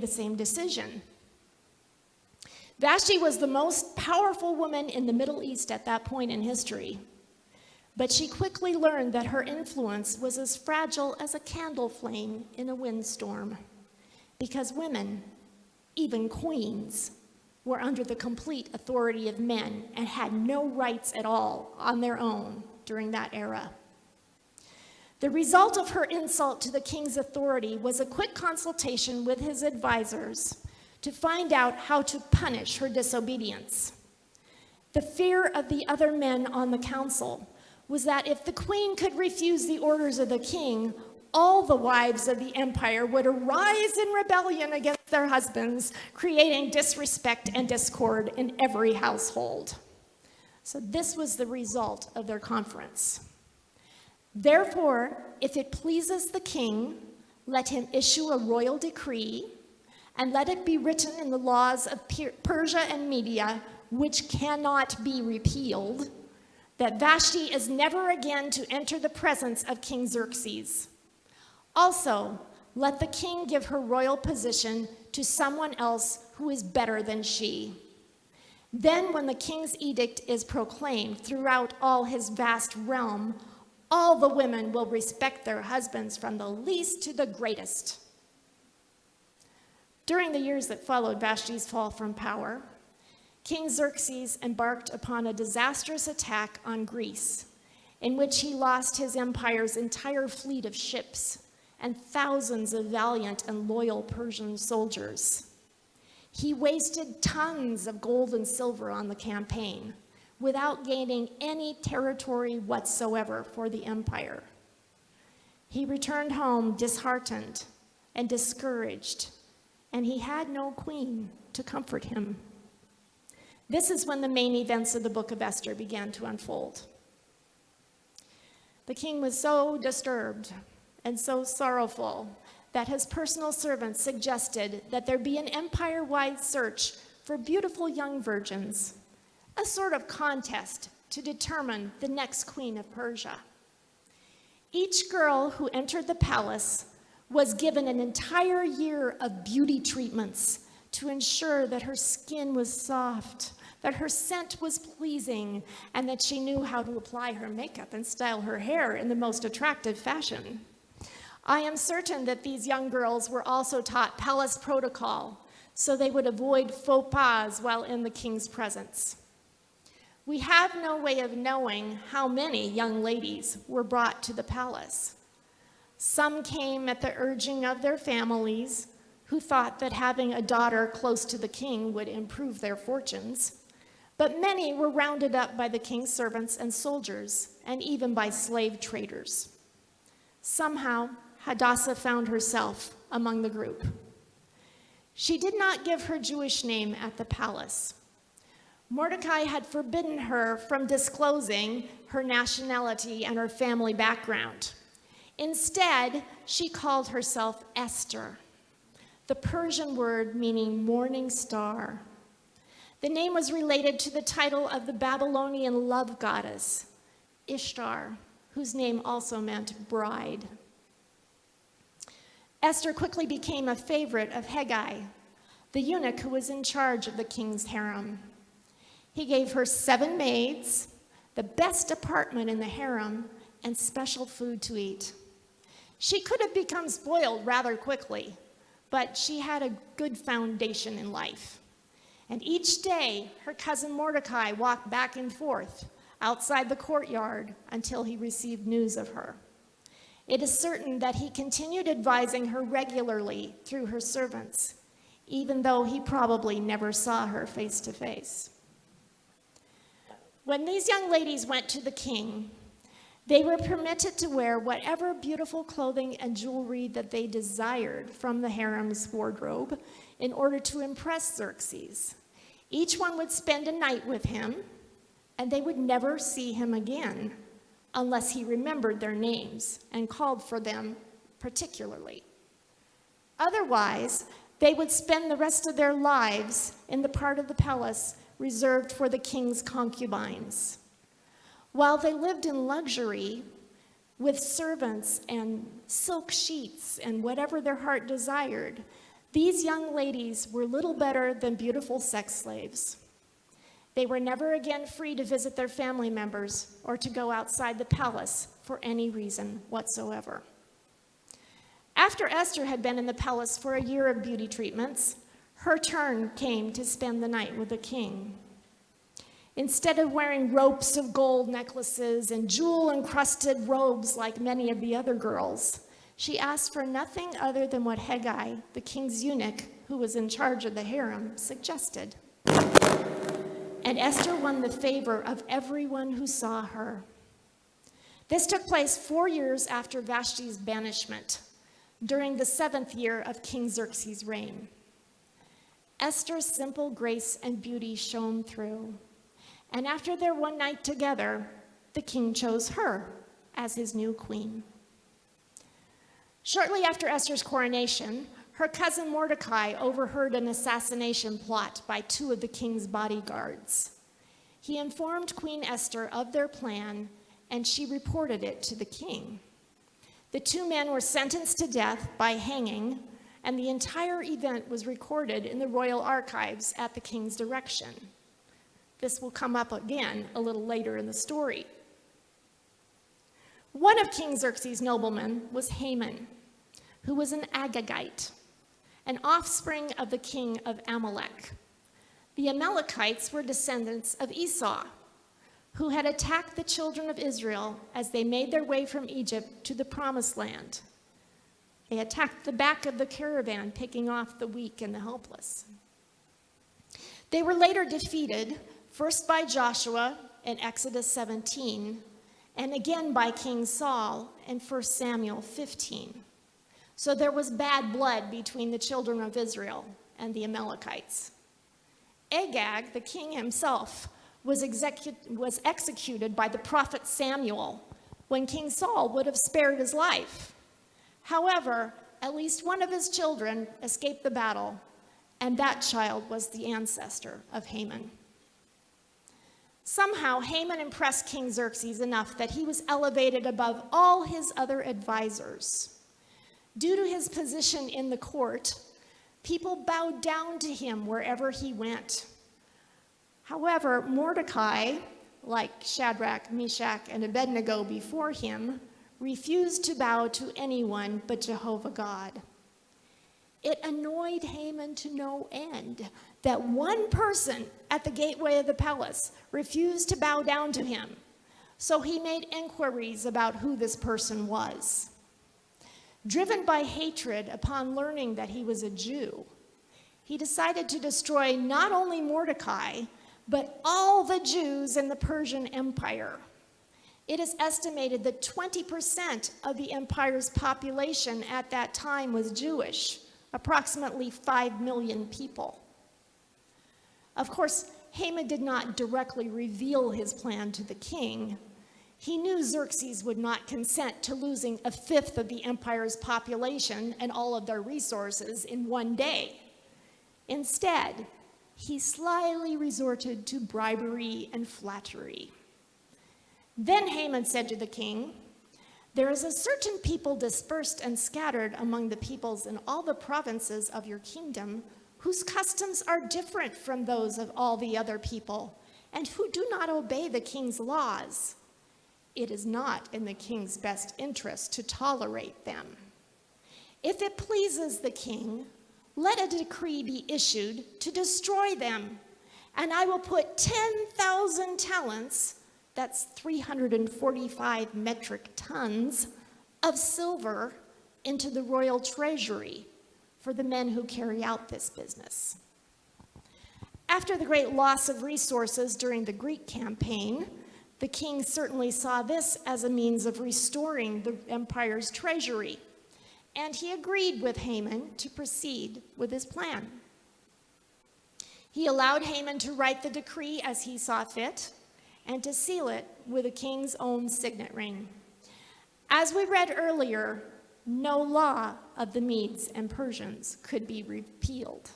the same decision. Vashti was the most powerful woman in the Middle East at that point in history. But she quickly learned that her influence was as fragile as a candle flame in a windstorm, because women, even queens, were under the complete authority of men and had no rights at all on their own during that era. The result of her insult to the king's authority was a quick consultation with his advisors to find out how to punish her disobedience. The fear of the other men on the council was that if the queen could refuse the orders of the king, all the wives of the empire would arise in rebellion against their husbands, creating disrespect and discord in every household. So this was the result of their conference. Therefore, if it pleases the king, let him issue a royal decree, and let it be written in the laws of Persia and Media, which cannot be repealed, that Vashti is never again to enter the presence of King Xerxes. Also, let the king give her royal position to someone else who is better than she. Then when the king's edict is proclaimed throughout all his vast realm, all the women will respect their husbands from the least to the greatest. During the years that followed Vashti's fall from power, King Xerxes embarked upon a disastrous attack on Greece, in which he lost his empire's entire fleet of ships and thousands of valiant and loyal Persian soldiers. He wasted tons of gold and silver on the campaign without gaining any territory whatsoever for the empire. He returned home disheartened and discouraged, and he had no queen to comfort him. This is when the main events of the book of Esther began to unfold. The king was so disturbed and so sorrowful that his personal servants suggested that there be an empire-wide search for beautiful young virgins, a sort of contest to determine the next queen of Persia. Each girl who entered the palace was given an entire year of beauty treatments to ensure that her skin was soft, that her scent was pleasing, and that she knew how to apply her makeup and style her hair in the most attractive fashion. I am certain that these young girls were also taught palace protocol so they would avoid faux pas while in the king's presence. We have no way of knowing how many young ladies were brought to the palace. Some came at the urging of their families, who thought that having a daughter close to the king would improve their fortunes. But many were rounded up by the king's servants and soldiers, and even by slave traders. Somehow, Hadassah found herself among the group. She did not give her Jewish name at the palace. Mordecai had forbidden her from disclosing her nationality and her family background. Instead, she called herself Esther, the Persian word meaning morning star. The name was related to the title of the Babylonian love goddess, Ishtar, whose name also meant bride. Esther quickly became a favorite of Hegai, the eunuch who was in charge of the king's harem. He gave her 7 maids, the best apartment in the harem, and special food to eat. She could have become spoiled rather quickly, but she had a good foundation in life. And each day, her cousin Mordecai walked back and forth outside the courtyard until he received news of her. It is certain that he continued advising her regularly through her servants, even though he probably never saw her face to face. When these young ladies went to the king, they were permitted to wear whatever beautiful clothing and jewelry that they desired from the harem's wardrobe in order to impress Xerxes. Each one would spend a night with him, and they would never see him again unless he remembered their names and called for them particularly. Otherwise, they would spend the rest of their lives in the part of the palace reserved for the king's concubines. While they lived in luxury with servants and silk sheets and whatever their heart desired, These young ladies were little better than beautiful sex slaves. They were never again free to visit their family members or to go outside the palace for any reason whatsoever. After Esther had been in the palace for a year of beauty treatments, her turn came to spend the night with the king. Instead of wearing ropes of gold necklaces and jewel-encrusted robes like many of the other girls, she asked for nothing other than what Haggai, the king's eunuch, who was in charge of the harem, suggested. And Esther won the favor of everyone who saw her. This took place 4 years after Vashti's banishment, during the 7th year of King Xerxes' reign. Esther's simple grace and beauty shone through, and after their one night together, the king chose her as his new queen. Shortly after Esther's coronation, her cousin Mordecai overheard an assassination plot by 2 of the king's bodyguards. He informed Queen Esther of their plan, and she reported it to the king. The 2 men were sentenced to death by hanging, and the entire event was recorded in the royal archives at the king's direction. This will come up again a little later in the story. One of King Xerxes' noblemen was Haman, who was an Agagite, an offspring of the king of Amalek. The Amalekites were descendants of Esau, who had attacked the children of Israel as they made their way from Egypt to the Promised Land. They attacked the back of the caravan, picking off the weak and the helpless. They were later defeated, first by Joshua in Exodus 17, and again by King Saul in 1 Samuel 15. So there was bad blood between the children of Israel and the Amalekites. Agag, the king himself, was executed by the prophet Samuel when King Saul would have spared his life. However, at least one of his children escaped the battle, and that child was the ancestor of Haman. Somehow, Haman impressed King Xerxes enough that he was elevated above all his other advisors. Due to his position in the court, people bowed down to him wherever he went. However, Mordecai, like Shadrach, Meshach, and Abednego before him, refused to bow to anyone but Jehovah God. It annoyed Haman to no end that one person at the gateway of the palace refused to bow down to him. So he made inquiries about who this person was. Driven by hatred upon learning that he was a Jew, he decided to destroy not only Mordecai, but all the Jews in the Persian Empire. It is estimated that 20% of the empire's population at that time was Jewish, approximately 5 million people. Of course, Haman did not directly reveal his plan to the king. He knew Xerxes would not consent to losing 1/5 of the empire's population and all of their resources in one day. Instead, he slyly resorted to bribery and flattery. Then Haman said to the king, "There is a certain people dispersed and scattered among the peoples in all the provinces of your kingdom, whose customs are different from those of all the other people, and who do not obey the king's laws. It is not in the king's best interest to tolerate them. If it pleases the king, let a decree be issued to destroy them, and I will put 10,000 talents, that's 345 metric tons, of silver into the royal treasury for the men who carry out this business." After the great loss of resources during the Greek campaign, the king certainly saw this as a means of restoring the empire's treasury, and he agreed with Haman to proceed with his plan. He allowed Haman to write the decree as he saw fit and to seal it with the king's own signet ring. As we read earlier, no law of the Medes and Persians could be repealed.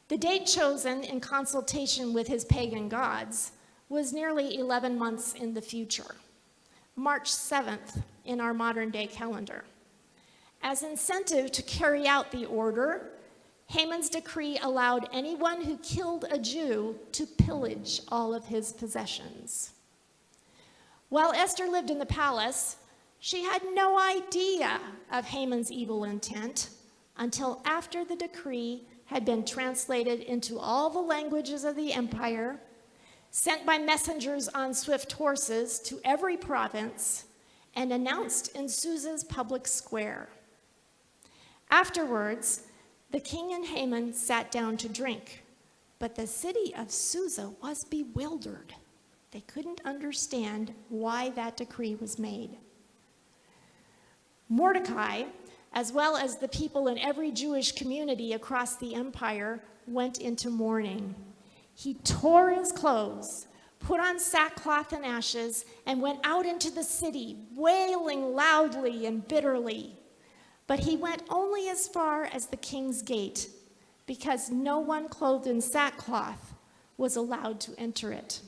The date chosen in consultation with his pagan gods was nearly 11 months in the future, March 7th in our modern day calendar. As incentive to carry out the order, Haman's decree allowed anyone who killed a Jew to pillage all of his possessions. While Esther lived in the palace, she had no idea of Haman's evil intent until after the decree had been translated into all the languages of the empire, sent by messengers on swift horses to every province, and announced in Susa's public square. Afterwards, the king and Haman sat down to drink, but the city of Susa was bewildered. They couldn't understand why that decree was made. Mordecai, as well as the people in every Jewish community across the empire, went into mourning. He tore his clothes, put on sackcloth and ashes, and went out into the city, wailing loudly and bitterly. But he went only as far as the king's gate, because no one clothed in sackcloth was allowed to enter it.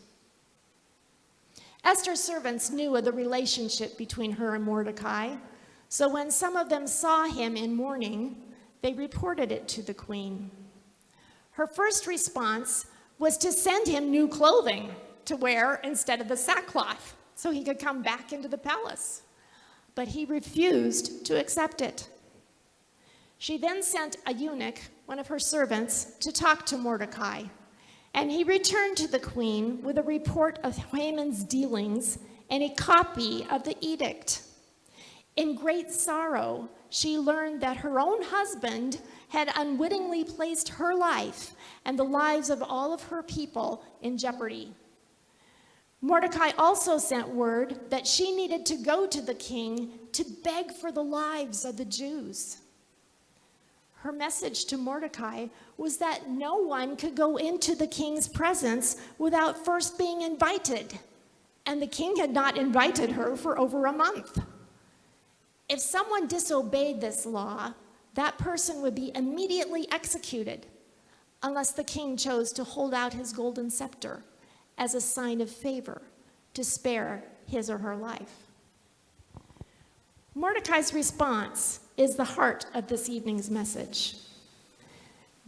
Esther's servants knew of the relationship between her and Mordecai, so when some of them saw him in mourning, they reported it to the queen. Her first response was to send him new clothing to wear instead of the sackcloth, so he could come back into the palace. But he refused to accept it. She then sent a eunuch, one of her servants, to talk to Mordecai, and he returned to the queen with a report of Haman's dealings and a copy of the edict. In great sorrow, she learned that her own husband had unwittingly placed her life and the lives of all of her people in jeopardy. Mordecai also sent word that she needed to go to the king to beg for the lives of the Jews. Her message to Mordecai was that no one could go into the king's presence without first being invited, and the king had not invited her for over a month. If someone disobeyed this law, that person would be immediately executed, unless the king chose to hold out his golden scepter as a sign of favor to spare his or her life. Mordecai's response is the heart of this evening's message.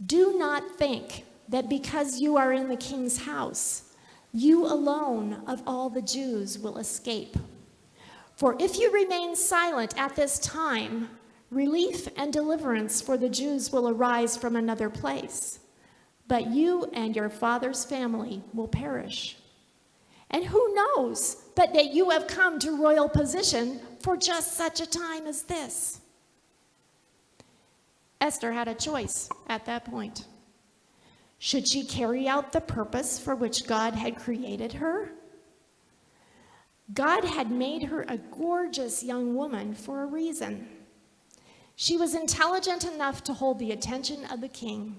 Do not think that because you are in the king's house, you alone of all the Jews will escape. For if you remain silent at this time, relief and deliverance for the Jews will arise from another place, but you and your father's family will perish. And who knows but that you have come to royal position for just such a time as this? Esther had a choice at that point. Should she carry out the purpose for which God had created her? God had made her a gorgeous young woman for a reason. She was intelligent enough to hold the attention of the king.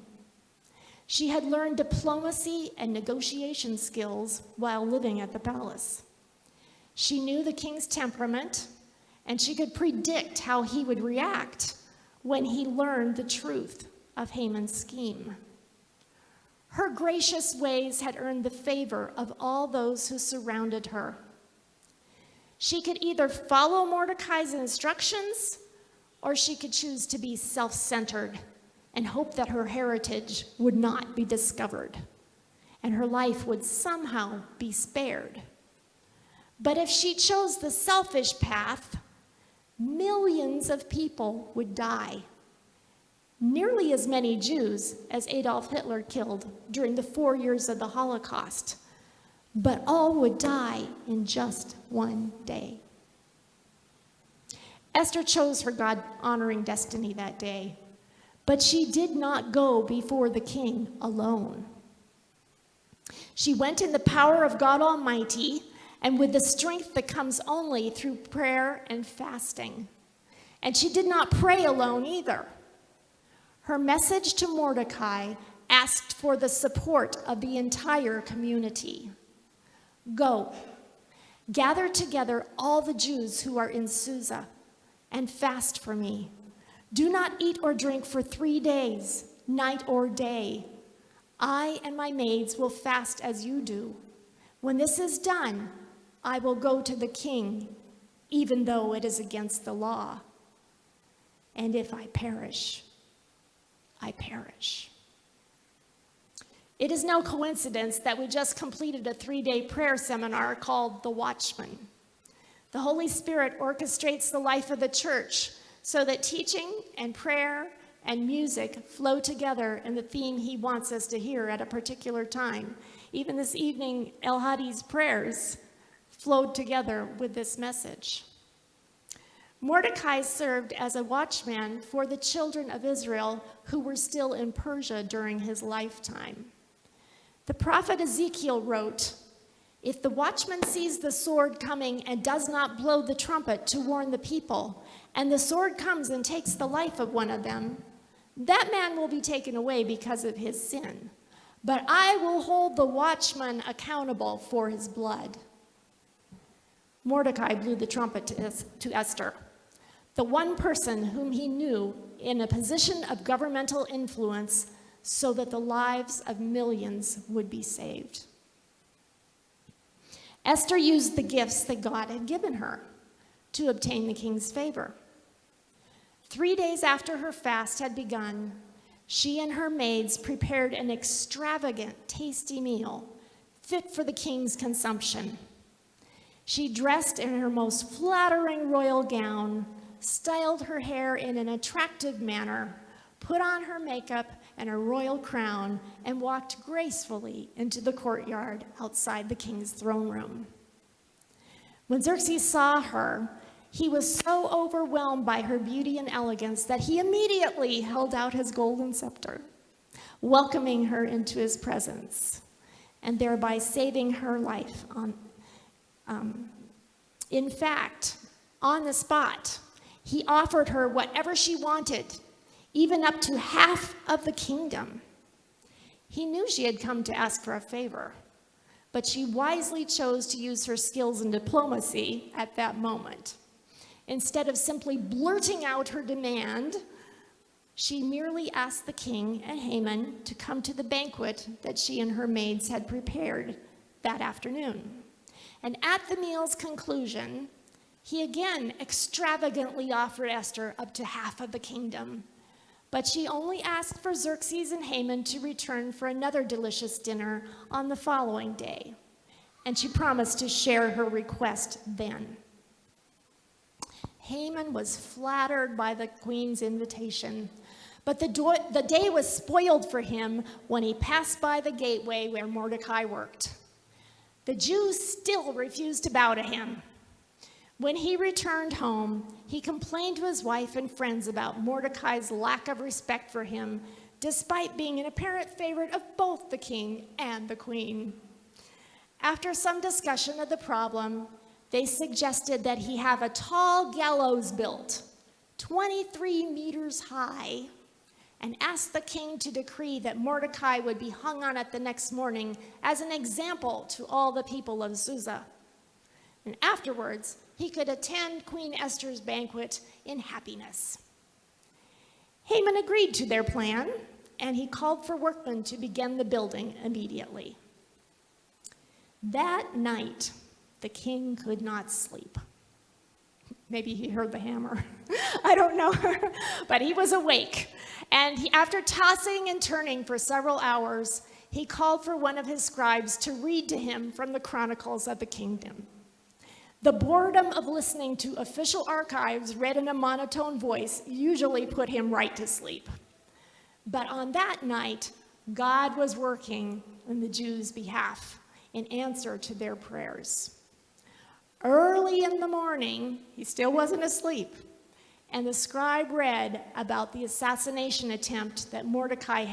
She had learned diplomacy and negotiation skills while living at the palace. She knew the king's temperament, and she could predict how he would react when he learned the truth of Haman's scheme. Her gracious ways had earned the favor of all those who surrounded her. She could either follow Mordecai's instructions, or she could choose to be self-centered and hope that her heritage would not be discovered and her life would somehow be spared. But if she chose the selfish path, millions of people would die. Nearly as many Jews as Adolf Hitler killed during the 4 years of the Holocaust, but all would die in just one day. Esther chose her God-honoring destiny that day, but she did not go before the king alone. She went in the power of God Almighty and with the strength that comes only through prayer and fasting. And she did not pray alone either. Her message to Mordecai asked for the support of the entire community. Go, gather together all the Jews who are in Susa and fast for me. Do not eat or drink for 3 days, night or day. I and my maids will fast as you do. When this is done, I will go to the king, even though it is against the law. and if I perish, I perish. It is no coincidence that we just completed a 3-day prayer seminar called The Watchman. The Holy Spirit orchestrates the life of the church so that teaching and prayer and music flow together in the theme he wants us to hear at a particular time. Even this evening, El Hadi's prayers flowed together with this message. Mordecai served as a watchman for the children of Israel who were still in Persia during his lifetime. The prophet Ezekiel wrote, "If the watchman sees the sword coming and does not blow the trumpet to warn the people, and the sword comes and takes the life of one of them, that man will be taken away because of his sin. But I will hold the watchman accountable for his blood." Mordecai blew the trumpet to Esther, the one person whom he knew in a position of governmental influence, so that the lives of millions would be saved. Esther used the gifts that God had given her to obtain the king's favor. 3 days after her fast had begun, she and her maids prepared an extravagant, tasty meal fit for the king's consumption. She dressed in her most flattering royal gown, styled her hair in an attractive manner, put on her makeup and a royal crown, and walked gracefully into the courtyard outside the king's throne room. When Xerxes saw her, he was so overwhelmed by her beauty and elegance that he immediately held out his golden scepter, welcoming her into his presence, and thereby saving her life. In fact, on the spot, he offered her whatever she wanted, even up to half of the kingdom. He knew she had come to ask for a favor, but she wisely chose to use her skills in diplomacy at that moment. Instead of simply blurting out her demand, she merely asked the king and Haman to come to the banquet that she and her maids had prepared that afternoon. And at the meal's conclusion, he again extravagantly offered Esther up to half of the kingdom. But she only asked for Xerxes and Haman to return for another delicious dinner on the following day, and she promised to share her request then. Haman was flattered by the queen's invitation, but the day was spoiled for him when he passed by the gateway where Mordecai worked. The Jews still refused to bow to him. When he returned home, he complained to his wife and friends about Mordecai's lack of respect for him, despite being an apparent favorite of both the king and the queen. After some discussion of the problem, they suggested that he have a tall gallows built, 23 meters high, and asked the king to decree that Mordecai would be hung on it the next morning as an example to all the people of Susa. And afterwards, he could attend Queen Esther's banquet in happiness. Haman agreed to their plan, and he called for workmen to begin the building immediately. That night, the king could not sleep. Maybe he heard the hammer. I don't know. But he was awake. And after tossing and turning for several hours, he called for one of his scribes to read to him from the chronicles of the kingdom. The boredom of listening to official archives read in a monotone voice usually put him right to sleep. But on that night, God was working on the Jews' behalf in answer to their prayers. Early in the morning, he still wasn't asleep, and the scribe read about the assassination attempt that Mordecai had